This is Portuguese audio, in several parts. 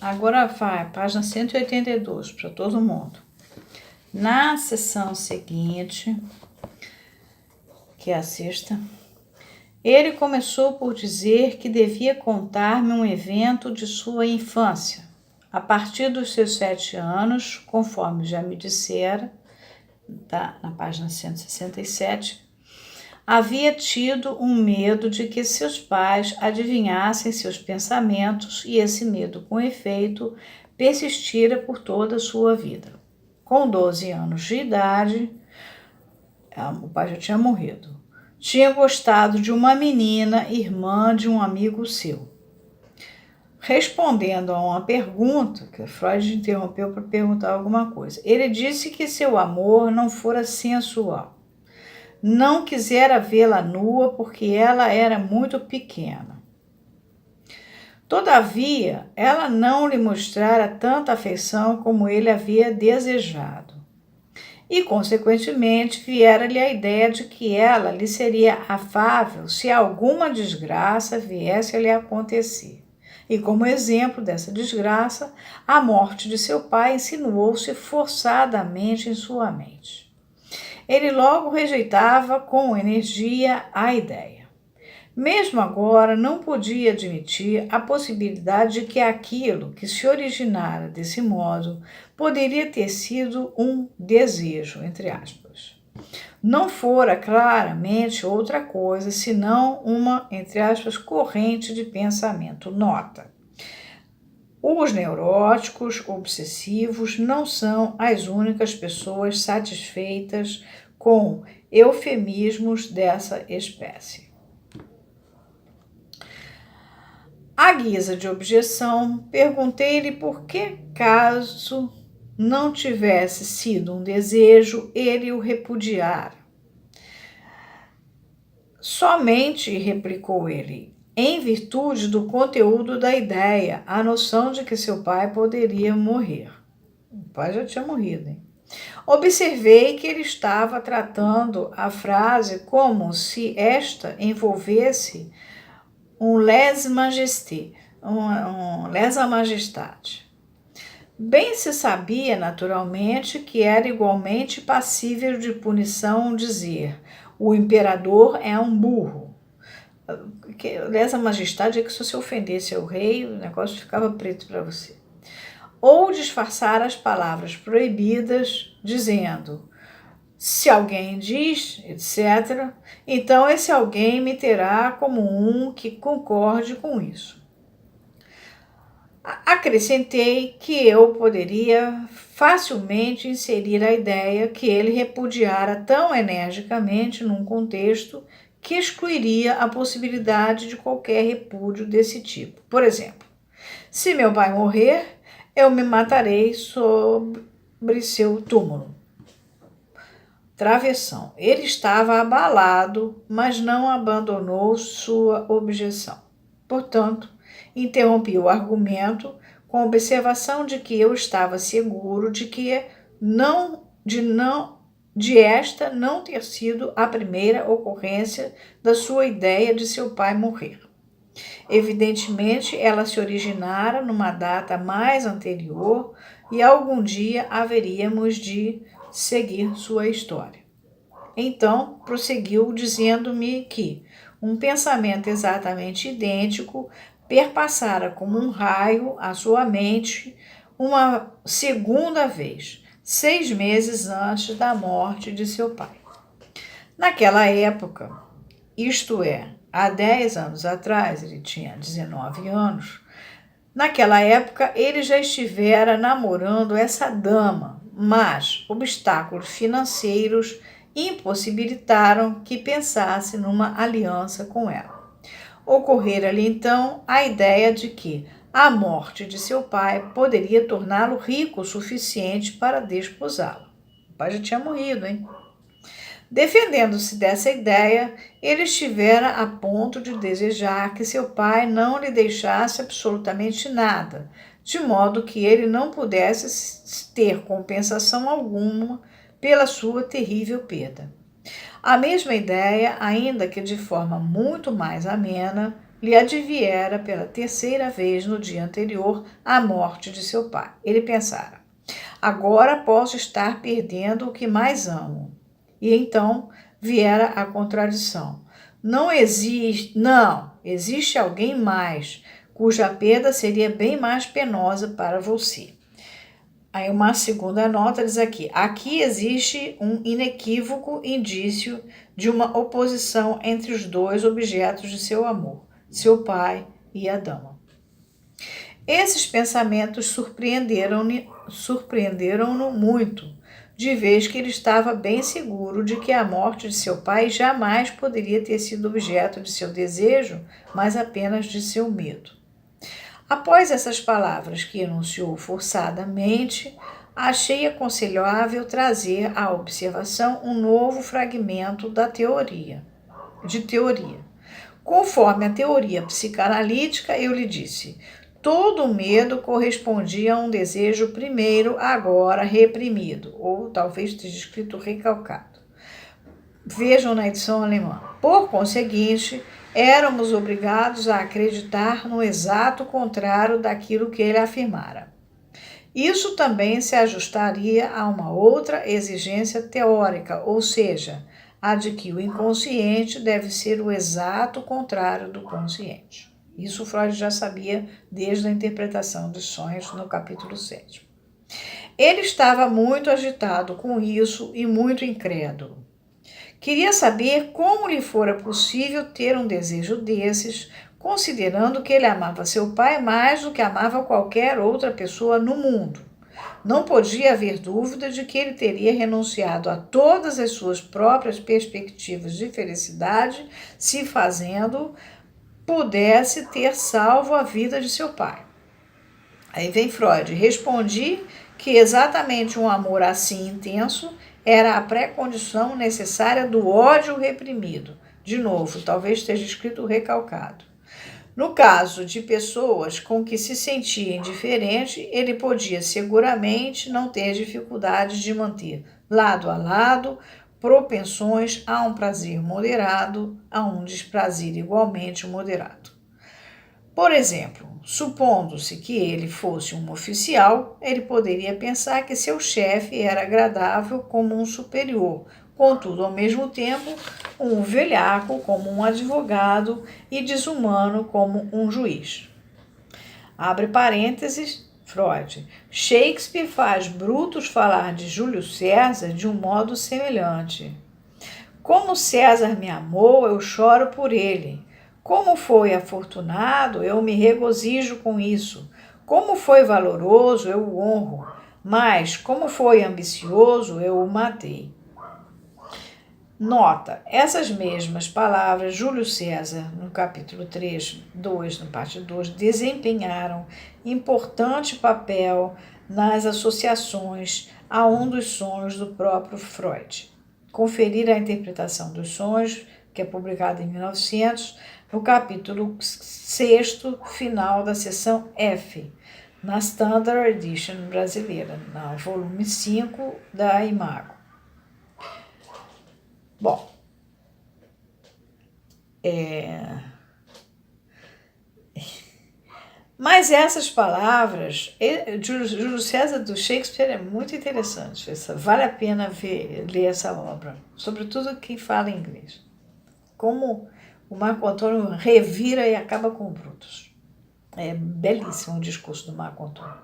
Agora vai, página 182, para todo mundo. Na sessão seguinte, que é a sexta, ele começou por dizer que devia contar-me um evento de sua infância. A partir dos seus 7 anos, conforme já me dissera, tá, na página 167, havia tido um medo de que seus pais adivinhassem seus pensamentos e esse medo, com efeito, persistira por toda a sua vida. Com 12 anos de idade, o pai já tinha morrido. Tinha gostado de uma menina, irmã de um amigo seu. Respondendo a uma pergunta, que Freud interrompeu para perguntar alguma coisa, ele disse que seu amor não fora sensual. Não quisera vê-la nua porque ela era muito pequena. Todavia, ela não lhe mostrara tanta afeição como ele havia desejado. E, consequentemente, viera-lhe a ideia de que ela lhe seria afável se alguma desgraça viesse a lhe acontecer. E, como exemplo dessa desgraça, a morte de seu pai insinuou-se forçadamente em sua mente. Ele logo rejeitava com energia a ideia. Mesmo agora, não podia admitir a possibilidade de que aquilo que se originara desse modo poderia ter sido um desejo, entre aspas. Não fora claramente outra coisa senão uma, entre aspas, corrente de pensamento. Nota. Os neuróticos obsessivos não são as únicas pessoas satisfeitas com eufemismos dessa espécie. À guisa de objeção, perguntei-lhe por que, caso não tivesse sido um desejo, ele o repudiara. Somente, replicou ele, em virtude do conteúdo da ideia, a noção de que seu pai poderia morrer. O pai já tinha morrido, hein? Observei que ele estava tratando a frase como se esta envolvesse um lèse-majesté, lèse-majestate. Bem se sabia, naturalmente, que era igualmente passível de punição dizer o imperador é um burro. Lèse-majestate é que se você ofendesse ao rei, o negócio ficava preto para você. Ou disfarçar as palavras proibidas, dizendo se alguém diz, etc., então esse alguém me terá como um que concorde com isso. Acrescentei que eu poderia facilmente inserir a ideia que ele repudiara tão energicamente num contexto que excluiria a possibilidade de qualquer repúdio desse tipo. Por exemplo, se meu pai morrer, eu me matarei sobre seu túmulo. Travessão. Ele estava abalado, mas não abandonou sua objeção. Portanto, interrompi o argumento com a observação de que eu estava seguro de que esta não ter sido a primeira ocorrência da sua ideia de seu pai morrer. Evidentemente, ela se originara numa data mais anterior e algum dia haveríamos de seguir sua história. Então, prosseguiu dizendo-me que um pensamento exatamente idêntico perpassara como um raio a sua mente uma segunda vez, 6 meses antes da morte de seu pai. Naquela época, isto é, há 10 anos atrás, ele tinha 19 anos, naquela época ele já estivera namorando essa dama, mas obstáculos financeiros impossibilitaram que pensasse numa aliança com ela. Ocorrera-lhe então a ideia de que a morte de seu pai poderia torná-lo rico o suficiente para desposá-la. O pai já tinha morrido, hein? Defendendo-se dessa ideia, ele estivera a ponto de desejar que seu pai não lhe deixasse absolutamente nada, de modo que ele não pudesse ter compensação alguma pela sua terrível perda. A mesma ideia, ainda que de forma muito mais amena, lhe adviera pela terceira vez no dia anterior à morte de seu pai. Ele pensara: agora posso estar perdendo o que mais amo. E então viera a contradição. Não, existe alguém mais, cuja perda seria bem mais penosa para você. Aí uma segunda nota diz aqui existe um inequívoco indício de uma oposição entre os dois objetos de seu amor, seu pai e a dama. Esses pensamentos surpreenderam-no muito, de vez que ele estava bem seguro de que a morte de seu pai jamais poderia ter sido objeto de seu desejo, mas apenas de seu medo. Após essas palavras que enunciou forçadamente, achei aconselhável trazer à observação um novo fragmento de teoria. Conforme a teoria psicanalítica, eu lhe disse, todo medo correspondia a um desejo primeiro, agora reprimido, ou talvez esteja escrito recalcado. Vejam na edição alemã. Por conseguinte, éramos obrigados a acreditar no exato contrário daquilo que ele afirmara. Isso também se ajustaria a uma outra exigência teórica, ou seja, a de que o inconsciente deve ser o exato contrário do consciente. Isso Freud já sabia desde a interpretação dos sonhos no capítulo 7. Ele estava muito agitado com isso e muito incrédulo. Queria saber como lhe fora possível ter um desejo desses, considerando que ele amava seu pai mais do que amava qualquer outra pessoa no mundo. Não podia haver dúvida de que ele teria renunciado a todas as suas próprias perspectivas de felicidade, se fazendo pudesse ter salvo a vida de seu pai. Aí vem Freud. Respondi que exatamente um amor assim intenso era a pré-condição necessária do ódio reprimido. De novo, talvez esteja escrito recalcado. No caso de pessoas com que se sentia indiferente, ele podia seguramente não ter dificuldade de manter lado a lado propensões a um prazer moderado, a um desprazer igualmente moderado. Por exemplo, supondo-se que ele fosse um oficial, ele poderia pensar que seu chefe era agradável como um superior, contudo, ao mesmo tempo, um velhaco como um advogado e desumano como um juiz. Abre parênteses, Freud. Shakespeare faz Brutus falar de Júlio César de um modo semelhante. Como César me amou, eu choro por ele. Como foi afortunado, eu me regozijo com isso. Como foi valoroso, eu o honro. Mas, como foi ambicioso, eu o matei. Nota, essas mesmas palavras, Júlio César, no capítulo 2, no parte 2, desempenharam importante papel nas associações a um dos sonhos do próprio Freud. Conferir a interpretação dos sonhos, que é publicada em 1900, no capítulo 6, final da seção F, na Standard Edition brasileira, no volume 5 da Imago. Bom, mas essas palavras, Júlio César do Shakespeare é muito interessante, vale a pena ler essa obra, sobretudo quem fala inglês. Como o Marco Antônio revira e acaba com Brutus. É belíssimo o discurso do Marco Antônio.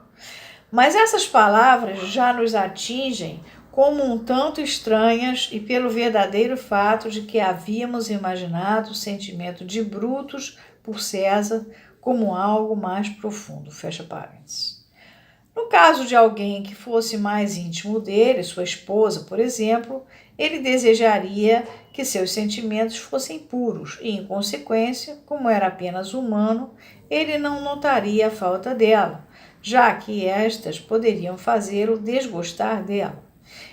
Mas essas palavras já nos atingem como um tanto estranhas e pelo verdadeiro fato de que havíamos imaginado o sentimento de Brutus por César como algo mais profundo. Fecha parênteses. No caso de alguém que fosse mais íntimo dele, sua esposa, por exemplo, ele desejaria que seus sentimentos fossem puros e, em consequência, como era apenas humano, ele não notaria a falta dela, já que estas poderiam fazê-lo desgostar dela.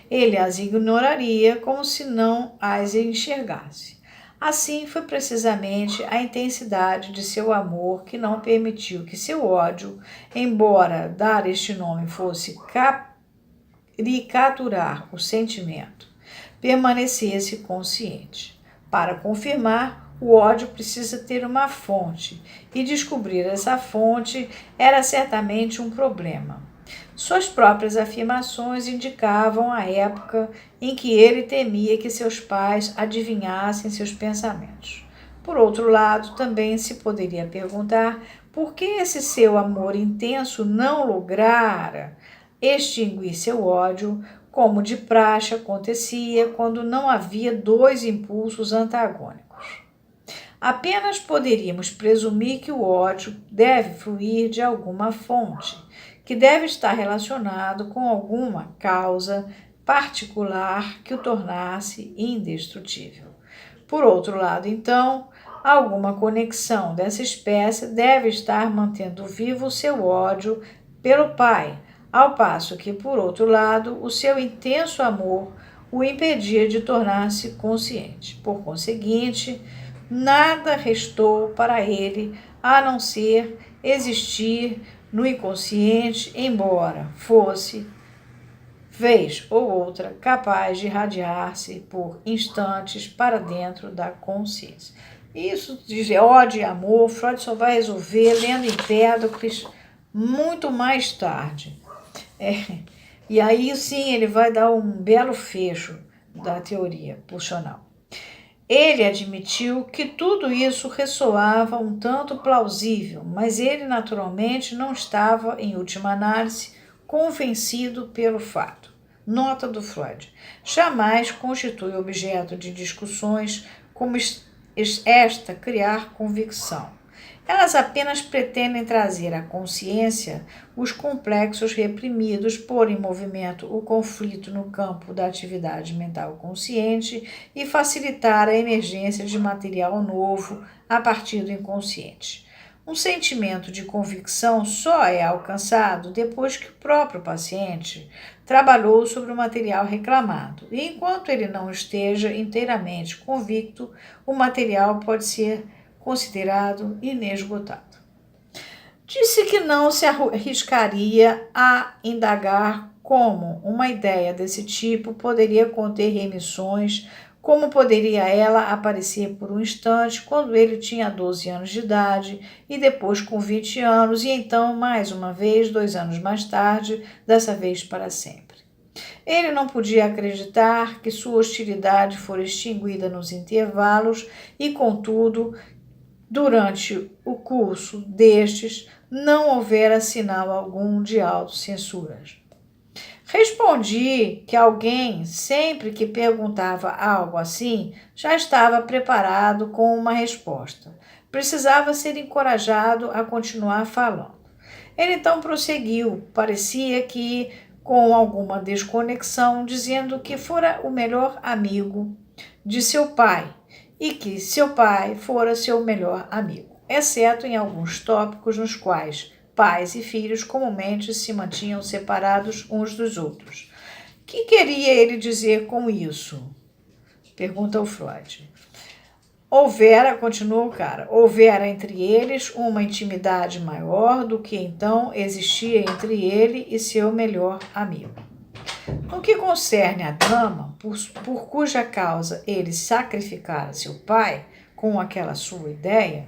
Ele as ignoraria como se não as enxergasse. Assim foi precisamente a intensidade de seu amor que não permitiu que seu ódio, embora dar este nome fosse caricaturar o sentimento, permanecesse consciente. Para confirmar, o ódio precisa ter uma fonte, e descobrir essa fonte era certamente um problema. Suas próprias afirmações indicavam a época em que ele temia que seus pais adivinhassem seus pensamentos. Por outro lado, também se poderia perguntar por que esse seu amor intenso não lograra extinguir seu ódio, como de praxe acontecia quando não havia dois impulsos antagônicos. Apenas poderíamos presumir que o ódio deve fluir de alguma fonte, que deve estar relacionado com alguma causa particular que o tornasse indestrutível. Por outro lado, então, alguma conexão dessa espécie deve estar mantendo vivo o seu ódio pelo pai, ao passo que, por outro lado, o seu intenso amor o impedia de tornar-se consciente. Por conseguinte, nada restou para ele a não ser existir no inconsciente, embora fosse, vez ou outra, capaz de irradiar-se por instantes para dentro da consciência. Isso de ódio e amor, Freud só vai resolver lendo Empédocles muito mais tarde. E aí sim ele vai dar um belo fecho da teoria pulsional. Ele admitiu que tudo isso ressoava um tanto plausível, mas ele naturalmente não estava, em última análise, convencido pelo fato. Nota do Freud: jamais constitui objeto de discussões como esta criar convicção. Elas apenas pretendem trazer à consciência os complexos reprimidos, pôr em movimento o conflito no campo da atividade mental consciente e facilitar a emergência de material novo a partir do inconsciente. Um sentimento de convicção só é alcançado depois que o próprio paciente trabalhou sobre o material reclamado, e enquanto ele não esteja inteiramente convicto, o material pode ser considerado inesgotado. Disse que não se arriscaria a indagar como uma ideia desse tipo poderia conter remissões, como poderia ela aparecer por um instante quando ele tinha 12 anos de idade e depois com 20 anos e então, mais uma vez, 2 anos mais tarde, dessa vez para sempre. Ele não podia acreditar que sua hostilidade fora extinguida nos intervalos e, contudo, durante o curso destes, não houvera sinal algum de autocensuras. Respondi que alguém, sempre que perguntava algo assim, já estava preparado com uma resposta. Precisava ser encorajado a continuar falando. Ele então prosseguiu, parecia que com alguma desconexão, dizendo que fora o melhor amigo de seu pai e que seu pai fora seu melhor amigo, exceto em alguns tópicos nos quais pais e filhos comumente se mantinham separados uns dos outros. O que queria ele dizer com isso? Pergunta o Freud. Continua o cara, houvera entre eles uma intimidade maior do que então existia entre ele e seu melhor amigo. No que concerne a dama, por cuja causa ele sacrificara seu pai com aquela sua ideia,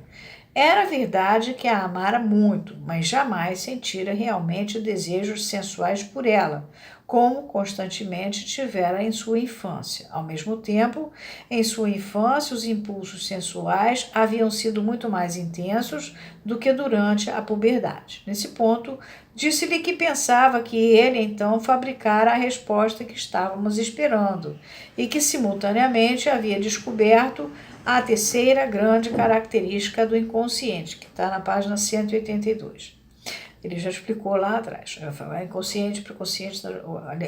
era verdade que a amara muito, mas jamais sentira realmente desejos sensuais por ela, como constantemente tivera em sua infância. Ao mesmo tempo, em sua infância, os impulsos sensuais haviam sido muito mais intensos do que durante a puberdade. Nesse ponto, disse-lhe que pensava que ele então fabricara a resposta que estávamos esperando e que simultaneamente havia descoberto a terceira grande característica do inconsciente, que está na página 182. Ele já explicou lá atrás. Inconsciente, preconsciente,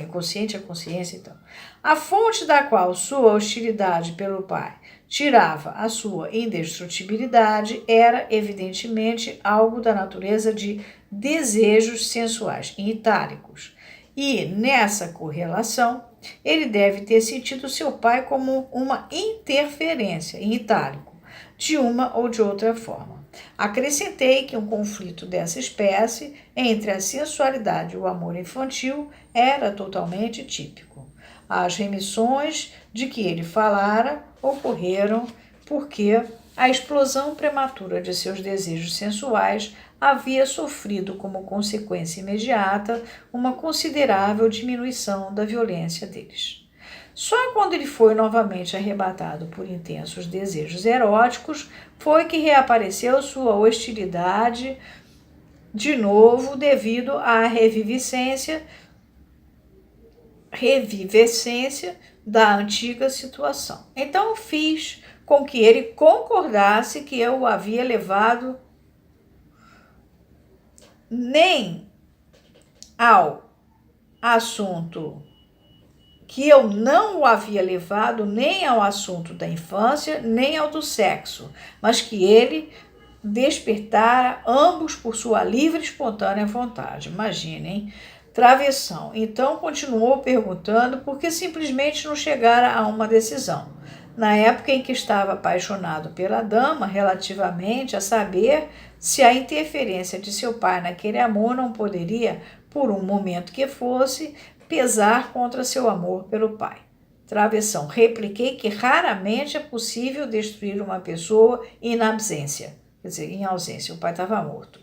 inconsciente, a consciência, então. A fonte da qual sua hostilidade pelo pai tirava a sua indestrutibilidade era, evidentemente, algo da natureza de desejos sensuais, em itálicos. E, nessa correlação, ele deve ter sentido seu pai como uma interferência, em itálico, de uma ou de outra forma. Acrescentei que um conflito dessa espécie entre a sensualidade e o amor infantil era totalmente típico. As remissões de que ele falara ocorreram porque a explosão prematura de seus desejos sensuais havia sofrido como consequência imediata uma considerável diminuição da violência deles. Só quando ele foi novamente arrebatado por intensos desejos eróticos foi que reapareceu sua hostilidade de novo devido à revivescência da antiga situação. Então fiz com que ele concordasse que eu o havia levado nem ao assunto que eu não o havia levado nem ao assunto da infância, nem ao do sexo, mas que ele despertara ambos por sua livre e espontânea vontade. Imaginem, travessão. Então continuou perguntando por que simplesmente não chegara a uma decisão. Na época em que estava apaixonado pela dama, relativamente a saber se a interferência de seu pai naquele amor não poderia, por um momento que fosse, pesar contra seu amor pelo pai. Travessão. Repliquei que raramente é possível destruir uma pessoa em absência. Quer dizer, em ausência, o pai estava morto.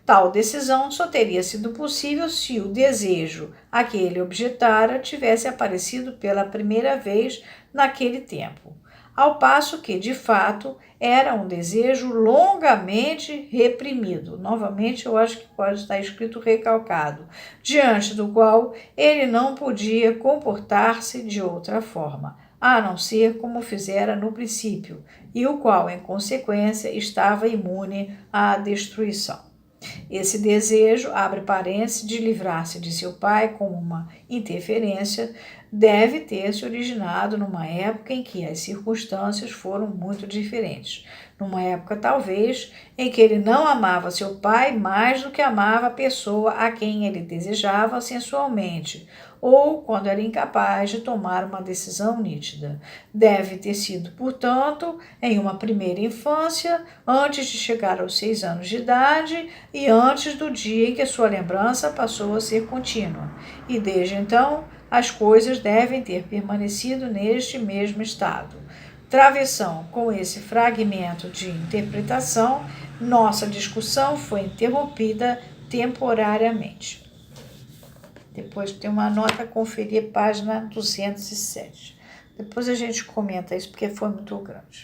Tal decisão só teria sido possível se o desejo a que ele objetara tivesse aparecido pela primeira vez naquele tempo. Ao passo que, de fato, era um desejo longamente reprimido. Novamente, eu acho que pode estar escrito recalcado, diante do qual ele não podia comportar-se de outra forma, a não ser como fizera no princípio, e o qual, em consequência, estava imune à destruição. Esse desejo, abre parênteses, de livrar-se de seu pai com uma interferência, deve ter se originado numa época em que as circunstâncias foram muito diferentes. Numa época, talvez, em que ele não amava seu pai mais do que amava a pessoa a quem ele desejava sensualmente, ou quando era incapaz de tomar uma decisão nítida. Deve ter sido, portanto, em uma primeira infância, antes de chegar aos 6 anos de idade e antes do dia em que sua lembrança passou a ser contínua. E desde então, as coisas devem ter permanecido neste mesmo estado. Travessão. Com esse fragmento de interpretação, nossa discussão foi interrompida temporariamente. Depois tem uma nota a conferir, página 207. Depois a gente comenta isso, porque foi muito grande.